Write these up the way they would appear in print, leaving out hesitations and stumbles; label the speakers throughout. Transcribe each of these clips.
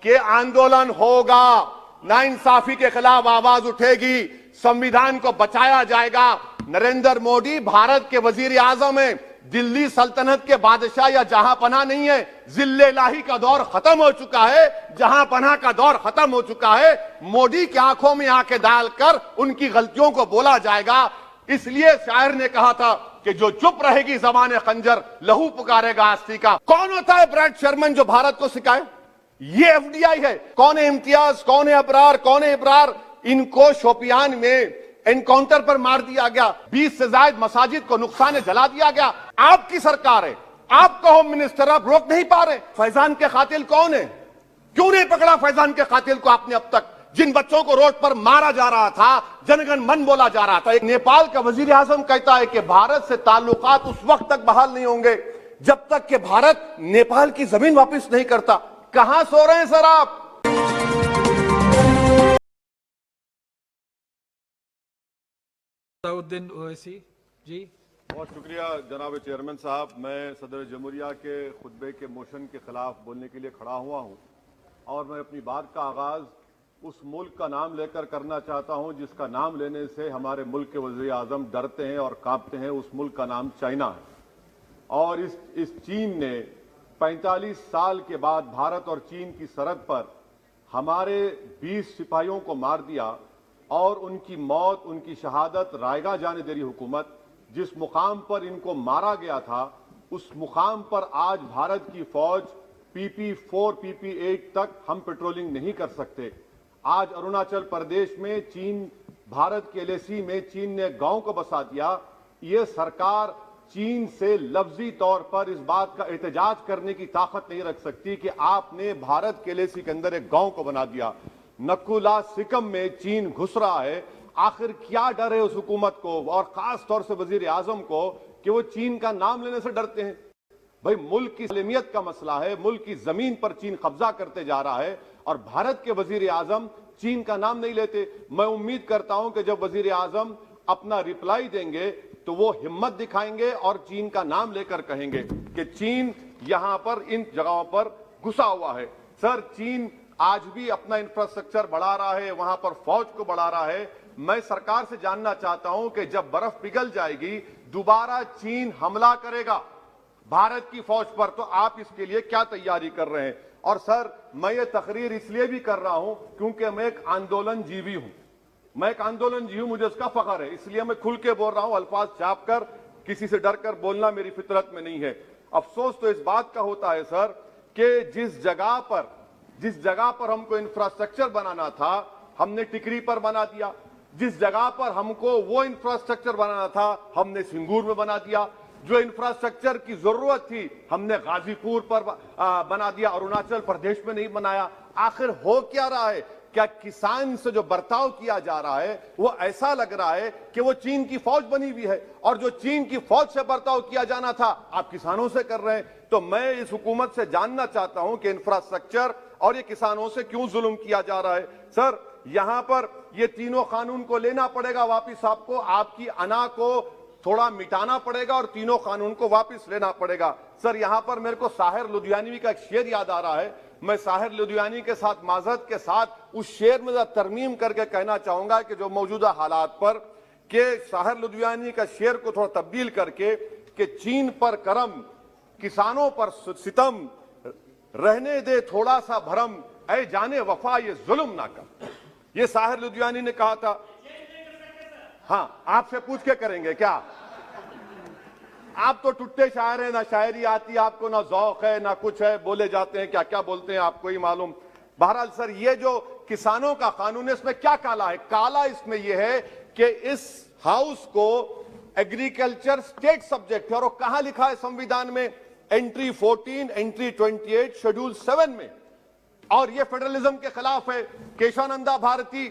Speaker 1: कि आंदोलन होगा, नाइंसाफी के खिलाफ आवाज उठेगी, संविधान को बचाया जाएगा। नरेंद्र मोदी भारत के वजीर आजम है, दिल्ली सल्तनत के बादशाह या जहांपनाह नहीं है। जिल्लेलाही का दौर खत्म हो चुका है, जहांपनाह का दौर खत्म हो चुका है। मोदी की आंखों में आंखें डालकर उनकी गलतियों को बोला जाएगा। इसलिए शायर ने कहा था कि जो चुप रहेगी ज़बान खंजर, लहू पुकारेगा आस्ती का। कौन होता है ब्रैड शर्मन जो भारत को सिखाए? ये एफडीआई है। कौन है इम्तियाज, कौन है अबरार, कौन है इब्रार? इनको शोपियान में एनकाउंटर पर मार दिया गया। 20 से ज्यादा मसाजिद को नुकसान जला दिया गया। आपकी सरकार है, आपका होम मिनिस्टर, आप रोक नहीं पा रहे। फैजान के कातिल कौन है? क्यों नहीं पकड़ा फैजान के कातिल को आपने अब तक? जिन बच्चों को रोड पर मारा जा रहा था, जनगण मन बोला जा रहा था। एक नेपाल का वजीर आजम कहता है कि भारत से ताल्लुकात उस वक्त तक बहाल नहीं होंगे जब तक कि भारत नेपाल की जमीन वापस नहीं करता। कहां सो रहे हैं सर आप?
Speaker 2: सलाउद्दीन ओवैसी जी।
Speaker 3: बहुत शुक्रिया जनाब चेयरमैन साहब। मैं सदर जमहूरिया के खुतबे के मोशन के खिलाफ बोलने के लिए खड़ा हुआ हूं और मैं अपनी बात का आगाज उस मुल्क का नाम लेकर करना चाहता हूं जिसका नाम लेने से हमारे मुल्क के वज़ीर आज़म डरते हैं और कांपते हैं। उस मुल्क का नाम चाइना है और इस चीन ने 45 साल के बाद भारत और चीन की सरहद पर हमारे 20 सिपाहियों को मार दिया और उनकी मौत, उनकी शहादत रायगा जाने दे रही हुकूमत। जिस मुकाम पर इनको मारा गया था उस मुकाम पर आज भारत की फौज PP4 PP8 तक हम पेट्रोलिंग नहीं कर सकते। आज अरुणाचल प्रदेश में चीन, भारत के LAC में चीन ने गांव को बसा दिया। ये सरकार चीन से लफ्जी तौर पर इस बात का एहतजाज करने की ताकत नहीं रख सकती कि आपने भारत के LAC के अंदर एक गांव को बना दिया। नकुला सिकम में चीन घुस रहा है। आखिर क्या डर है उस हुकूमत को और खास तौर से वजीर आजम को कि वो चीन का नाम लेने से डरते हैं? भाई, मुल्क की सलामियत का मसला है, मुल्क की जमीन पर चीन कब्जा करते जा रहा है और भारत के वजीर आजम चीन का नाम नहीं लेते। मैं उम्मीद करता हूं कि जब वजीर आजम अपना रिप्लाई देंगे तो वो हिम्मत दिखाएंगे और चीन का नाम लेकर कहेंगे कि चीन यहां पर इन जगहों पर घुसा हुआ है। सर, चीन आज भी अपना इंफ्रास्ट्रक्चर बढ़ा रहा है, वहां पर फौज को बढ़ा रहा है। मैं सरकार से जानना चाहता हूं कि जब बर्फ पिघल जाएगी दोबारा चीन हमला करेगा भारत की फौज पर, तो आप इसके लिए क्या तैयारी कर रहे हैं? और सर, मैं ये तकरीर इसलिए भी कर रहा हूं क्योंकि मैं एक आंदोलन जीवी हूं। मैं एक आंदोलन जीवी हूं, मुझे उसका फख्र है, इसलिए मैं खुल के बोल रहा हूं। अल्फाज छाप कर, किसी से डर कर बोलना मेरी फितरत में नहीं है। अफसोस तो इस बात का होता है सर कि जिस जगह पर हमको इंफ्रास्ट्रक्चर बनाना था हमने टिकरी पर बना दिया। जिस जगह पर हमको वो इंफ्रास्ट्रक्चर बनाना था हमने सिंगूर में बना दिया। जो इंफ्रास्ट्रक्चर की जरूरत थी हमने गाजीपुर पर बना दिया, अरुणाचल प्रदेश में नहीं बनाया। आखिर हो क्या रहा है? क्या किसान से जो बर्ताव किया जा रहा है वो ऐसा लग रहा है कि वो चीन की फौज बनी हुई है और जो चीन की फौज से बर्ताव किया जाना था आप किसानों से कर रहे हैं। तो मैं इस हुकूमत से जानना चाहता हूं कि इंफ्रास्ट्रक्चर और ये किसानों से क्यों जुल्म किया जा रहा है? सर, यहां पर ये तीनों कानून को लेना पड़ेगा वापिस आपको, आपकी अना को थोड़ा मिटाना पड़ेगा और तीनों कानून को वापस लेना पड़ेगा। सर, यहां पर मेरे को साहिर लुधियानवी का एक शेर याद आ रहा है। मैं साहिर लुधियानवी के साथ माजरत के साथ उस शेर में तरमीम करके कहना चाहूंगा कि जो मौजूदा हालात पर के साहिर लुधियानवी का शेर को थोड़ा तब्दील करके कि चीन पर करम, किसानों पर सितम, रहने दे थोड़ा सा भरम, ऐ जाने वफा ये जुल्म ना कर। ये साहिर लुधियानवी ने कहा था। हाँ, आपसे पूछ के करेंगे क्या? आप तो टुट्टे शायर हैं, ना शायरी आती आपको, ना ज़ौक़ है, ना कुछ है, बोले जाते हैं क्या क्या बोलते हैं आपको ही मालूम। बहरहाल सर, ये जो किसानों का कानून है इसमें क्या काला है? काला इसमें यह है कि इस हाउस को एग्रीकल्चर स्टेट सब्जेक्ट है और कहां लिखा है संविधान में? एंट्री 14, एंट्री 28, शेड्यूल 7 में। और यह फेडरलिज्म के खिलाफ है। केशवानंदा भारती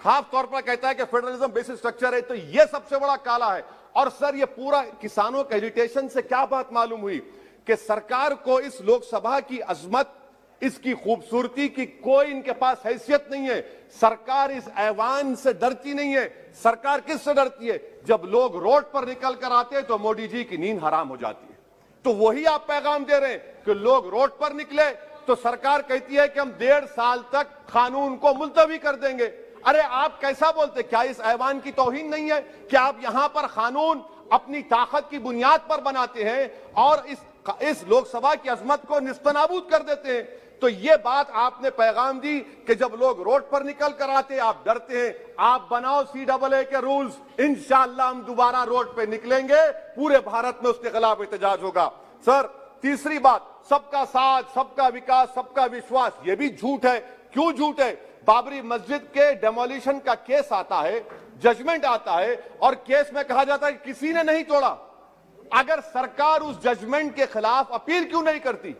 Speaker 3: खास तौर पर कहता है कि फेडरलिज्म बेसिक स्ट्रक्चर है। तो यह सबसे बड़ा काला है। और सर, ये पूरा किसानों के एजिटेशन से क्या बात मालूम हुई कि सरकार को इस लोकसभा की अजमत, इसकी खूबसूरती की कोई इनके पास हैसियत नहीं है। सरकार इस ऐवान से डरती नहीं है। सरकार किससे डरती है? जब लोग रोड पर निकल कर आते हैं तो मोदी जी की नींद हराम हो जाती है। तो वही आप पैगाम दे रहे हैं कि लोग रोड पर निकले
Speaker 1: तो सरकार कहती है कि हम 1.5 साल तक कानून को मुलतवी कर देंगे। अरे आप कैसा बोलते? क्या इस ऐवान की तौहीन नहीं है कि आप यहां पर कानून अपनी ताकत की बुनियाद पर बनाते हैं और इस लोकसभा की अजमत को निस्तनाबूद कर देते हैं? तो ये बात आपने पैगाम दी कि जब लोग रोड पर निकल कर आते आप डरते हैं। आप बनाओ CAA के रूल्स, इंशाअल्लाह हम दोबारा रोड पे निकलेंगे, पूरे भारत में उसके खिलाफ एहतजाज होगा। सर, तीसरी बात, सबका साथ, सबका विकास, सबका विश्वास, ये भी झूठ है। क्यों झूठ है? बाबरी मस्जिद के डेमोलिशन का केस आता है, जजमेंट आता है और केस में कहा जाता है कि किसी ने नहीं तोड़ा। अगर सरकार उस जजमेंट के खिलाफ अपील क्यों नहीं करती?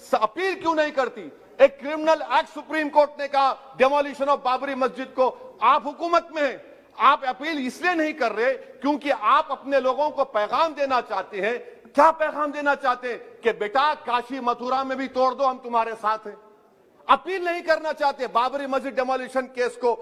Speaker 1: अपील क्यों नहीं करती? एक क्रिमिनल एक्ट सुप्रीम कोर्ट ने कहा डेमोलिशन ऑफ बाबरी मस्जिद को, आप हुकूमत में हैं, आप अपील इसलिए नहीं कर रहे क्योंकि आप अपने लोगों को पैगाम देना चाहते हैं। क्या पैगाम देना चाहते हैं? कि बेटा काशी मथुरा में भी तोड़ दो, हम तुम्हारे साथ हैं। अपील नहीं करना चाहते बाबरी मस्जिद डेमोलिशन केस को।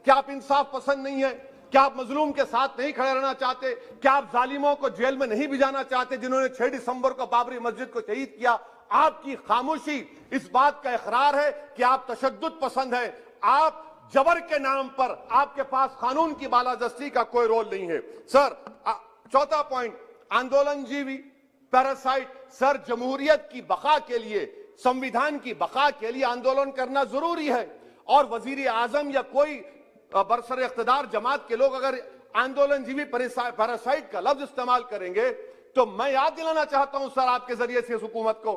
Speaker 1: क्या आप इंसाफ पसंद नहीं है? क्या आप मजलूम के साथ नहीं खड़े रहना चाहते? क्या आप जालिमों को जेल में नहीं भिजाना चाहते जिन्होंने 6 दिसंबर को बाबरी मस्जिद को शहीद किया? आपकी खामोशी इस बात का इकरार है कि आप तशद्दुद पसंद हैं। आप जबर के नाम पर, आपके पास कानून की बालादस्ती का कोई रोल नहीं है। सर, चौथा पॉइंट, आंदोलनजीवी, पैरासाइट। सर, जमहूरियत की बका के लिए, संविधान की बका के लिए आंदोलन करना जरूरी है और वजीर आजम या कोई बरसर इख्तिदार जमात के लोग अगर आंदोलनजीवी पैरासाइट का लफ्ज इस्तेमाल करेंगे तो मैं याद दिलाना चाहता हूं सर आपके जरिए से इस हुकूमत को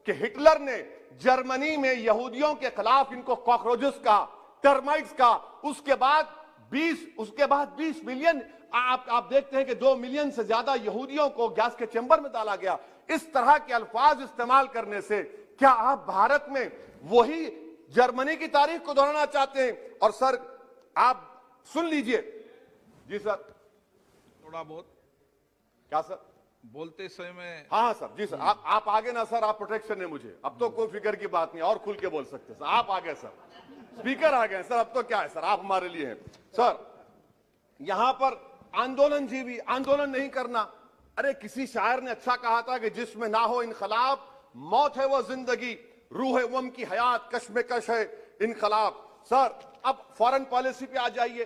Speaker 1: कि हिटलर ने जर्मनी में यहूदियों के खिलाफ इनको कॉकरोचेस का, टर्माइट्स का, उसके बाद 20 मिलियन, आप देखते हैं कि 2 मिलियन से ज्यादा यहूदियों को गैस के चेंबर में डाला गया। इस तरह के अल्फाज इस्तेमाल करने से क्या आप भारत में वही जर्मनी की तारीख को दोहराना चाहते हैं? और सर आप सुन लीजिए। जी सर,
Speaker 2: थोड़ा बहुत
Speaker 1: क्या सर
Speaker 2: बोलते समय में।
Speaker 1: हाँ सर, जी सर, आप आगे ना सर, आप प्रोटेक्शन है मुझे, अब तो कोई फिक्र की बात नहीं, और खुल के बोल सकते सर। आप आ गए सर, स्पीकर आ गए सर, अब तो क्या है सर, आप हमारे लिए हैं। सर, यहां पर आंदोलनजीवी, आंदोलन नहीं करना। अरे किसी शायर ने अच्छा कहा था कि जिसमें ना हो इनकलाब, मौत है वो जिंदगी, रूह वम की हयात कश्मकश है इनकलाब। सर, अब फॉरेन पॉलिसी पे आ जाइए।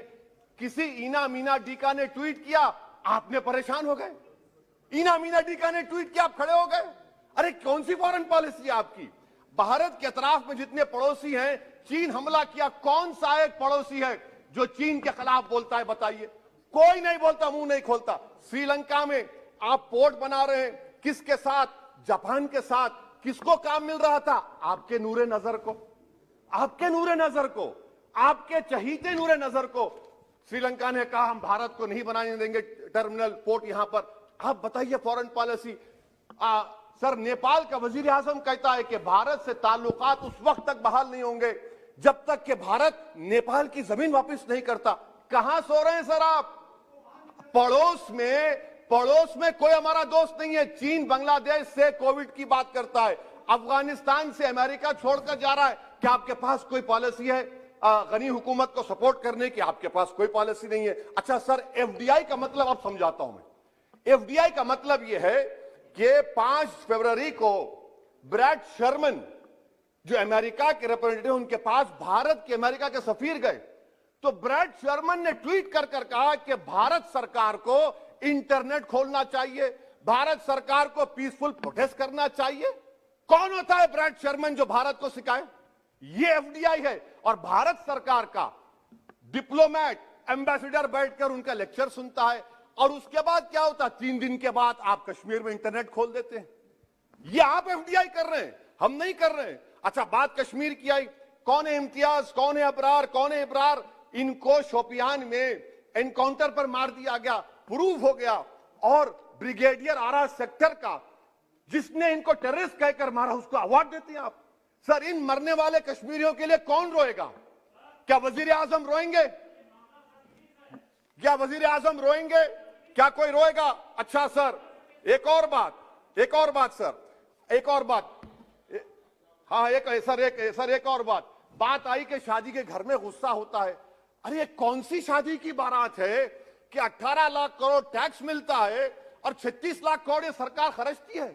Speaker 1: किसी इना मीना डीका ने ट्वीट किया, आपने परेशान हो गए। इना मीना डीका ने ट्वीट किया, आप खड़े हो गए। अरे कौन सी फॉरेन पॉलिसी है आपकी? भारत के अतराफ में जितने पड़ोसी हैं, चीन हमला किया, कौन सा एक पड़ोसी है जो चीन के खिलाफ बोलता है? बताइए। कोई नहीं बोलता, मुंह नहीं खोलता। श्रीलंका में आप पोर्ट बना रहे हैं, किसके साथ? जापान के साथ। किसको काम मिल रहा था? आपके नूरे नजर को, आपके नूरे नजर को, आपके चहीते नूरे नजर को। श्रीलंका ने कहा हम भारत को नहीं बनाने देंगे टर्मिनल पोर्ट यहां पर। आप बताइए फॉरेन पॉलिसी। सर, नेपाल का वजीर आजम कहता है कि भारत से ताल्लुकात उस वक्त तक बहाल नहीं होंगे जब तक कि भारत नेपाल की जमीन वापस नहीं करता। कहां सो रहे हैं सर आप? पड़ोस में कोई हमारा दोस्त नहीं है। चीन बांग्लादेश से कोविड की बात करता है, अफगानिस्तान से अमेरिका छोड़कर जा रहा है। क्या आपके पास कोई पॉलिसी है गनी हुकूमत को सपोर्ट करने की? आपके पास कोई पॉलिसी नहीं है। अच्छा सर, एफडीआई का मतलब अब समझाता हूं मैं। एफडीआई का मतलब यह है कि 5 फरवरी को ब्रैड शर्मन जो अमेरिका के रिप्रेजेंटेटिव, उनके पास भारत के अमेरिका के सफीर गए, तो ब्रैड शर्मन ने ट्वीट कर कहा कि भारत सरकार को इंटरनेट खोलना चाहिए, भारत सरकार को पीसफुल प्रोटेस्ट करना चाहिए। कौन होता है ब्रैड शर्मन जो भारत को सिखाए? ये एफडीआई है। और भारत सरकार का डिप्लोमेट, एम्बेसडर बैठकर उनका लेक्चर सुनता है और उसके बाद क्या होता है? 3 दिन के बाद आप कश्मीर में इंटरनेट खोल देते हैं। ये आप एफडीआई कर रहे हैं, हम नहीं कर रहे हैं। अच्छा, बात कश्मीर की आई। कौन है इम्तियाज, कौन है अबरार, कौन है इब्रार? इनको शोपियान में एनकाउंटर पर मार दिया गया, प्रूव हो गया। और ब्रिगेडियर आरा सेक्टर का जिसने इनको टेररिस्ट कहकर मारा, उसको अवार्ड देते हैं आप। सर, इन मरने वाले कश्मीरियों के लिए कौन रोएगा? क्या वजीर आजम रोएंगे? क्या वजीर आजम रोएंगे? क्या कोई रोएगा? अच्छा सर, एक और बात सर, एक और बात। हाँ, एक और बात आई कि शादी के घर में गुस्सा होता है। अरे ये कौन सी शादी की बारात है कि 18 लाख करोड़ टैक्स मिलता है और 36 लाख करोड़ ये सरकार खर्चती है?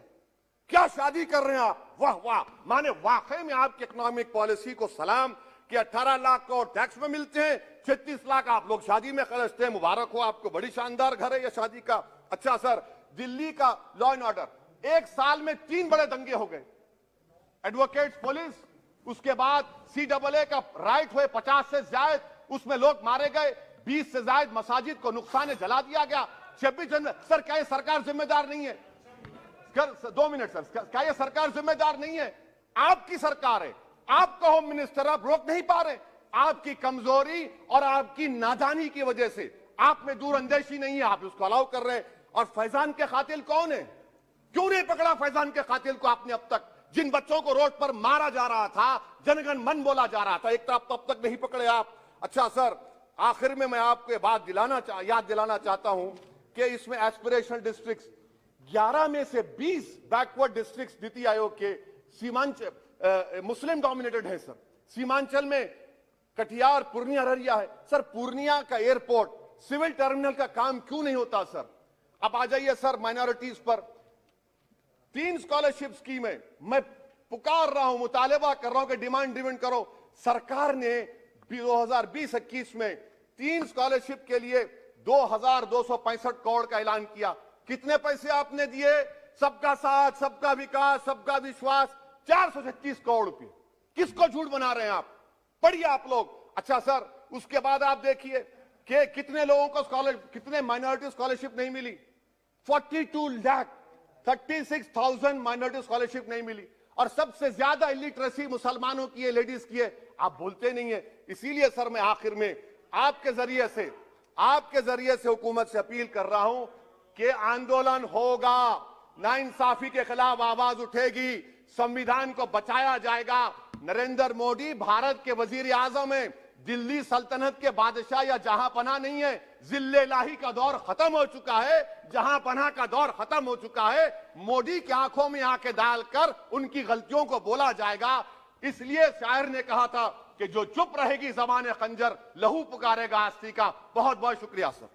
Speaker 1: क्या शादी कर रहे हैं आप, वाह वाह। माने वाकई में आपकी इकोनॉमिक पॉलिसी को सलाम कि 18 लाख करोड़ टैक्स में मिलते हैं, 36 लाख आप लोग शादी में खर्चते हैं, मुबारक हो आपको, बड़ी शानदार घर है ये शादी का। अच्छा सर, दिल्ली का लॉ एंड ऑर्डर, एक साल में 3 बड़े दंगे हो गए, एडवोकेट्स पुलिस, उसके बाद CAA का राइट हुए 50 से ज्यादा, उसमें लोग मारे गए, 20 से ज्यादा मसाजिद को नुकसान जला दिया गया। 26 जनवरी, सर क्या ये सरकार जिम्मेदार नहीं है? 2 मिनट सर, क्या ये सरकार जिम्मेदार नहीं है? आपकी सरकार है, आपका होम मिनिस्टर, आप रोक नहीं पा रहे। आपकी कमजोरी और आपकी नादानी की वजह से, आप में दूरअंदेशी नहीं है, आप उसको अलाउ कर रहे हैं। और फैजान के कातिल कौन है? क्यों नहीं पकड़ा फैजान के कातिल को आपने अब तक? जिन बच्चों को रोड पर मारा जा रहा था, जनगण मन बोला जा रहा था, एक तरफ तब तक नहीं पकड़े आप। अच्छा सर, आखिर में मैं आपको ये बात याद दिलाना चाहता हूं कि इसमें एस्पिरेशनल डिस्ट्रिक्ट्स 11 में से 20 बैकवर्ड डिस्ट्रिक्ट्स नीति आयोग के सीमांचल मुस्लिम डोमिनेटेड है सर। सीमांचल में कटिहार, पूर्णिया, अररिया है सर। पूर्णिया का एयरपोर्ट, सिविल टर्मिनल का काम क्यों नहीं होता सर? अब आ जाइए सर माइनॉरिटीज पर। 3 स्कॉलरशिप स्कीम है, मैं पुकार रहा हूं, मुतालिबा कर रहा हूं कि डिमांड ड्रिवन करो। सरकार ने 2020-21 में 3 स्कॉलरशिप के लिए 2265 करोड़ का ऐलान किया। कितने पैसे आपने दिए? सबका साथ, सबका विकास, सबका विश्वास, 436 करोड़ रुपए। किसको झूठ बना रहे हैं आप? पढ़िए आप लोग। अच्छा सर, उसके बाद आप देखिए कि कितने लोगों को कितने माइनॉरिटी स्कॉलरशिप नहीं मिली। 36,36,000 माइनॉरिटी स्कॉलरशिप नहीं मिली। और सबसे ज्यादा इलिटरेसी मुसलमानों की है, लेडीज की है, आप बोलते नहीं है। इसीलिए सर मैं आखिर में आपके जरिए से हुकूमत से अपील कर रहा हूं कि आंदोलन होगा, नाइंसाफी के खिलाफ आवाज उठेगी, संविधान को बचाया जाएगा। नरेंद्र मोदी भारत के वजीर आजम है, दिल्ली सल्तनत के बादशाह या जहां पनाह नहीं है। जिल्ले इलाही का दौर खत्म हो चुका है, जहां पनाह का दौर खत्म हो चुका है। मोदी की आंखों में आंखें डालकर उनकी गलतियों को बोला जाएगा। इसलिए शायर ने कहा था कि जो चुप रहेगी ज़बान खंजर, लहू पुकारेगा आस्ती का। बहुत बहुत शुक्रिया सर।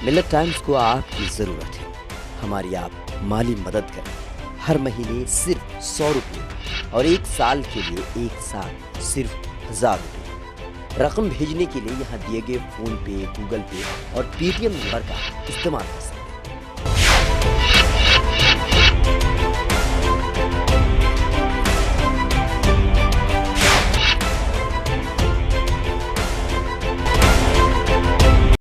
Speaker 4: मिल्लत टाइम्स को आपकी ज़रूरत है, हमारी आप माली मदद करें। हर महीने सिर्फ 100 रुपये और 1 साल के लिए एक साथ सिर्फ 1000 रुपये। रकम भेजने के लिए यहाँ दिए गए फ़ोन पे, गूगल पे और पेटीएम नंबर का इस्तेमाल कर सकते हैं।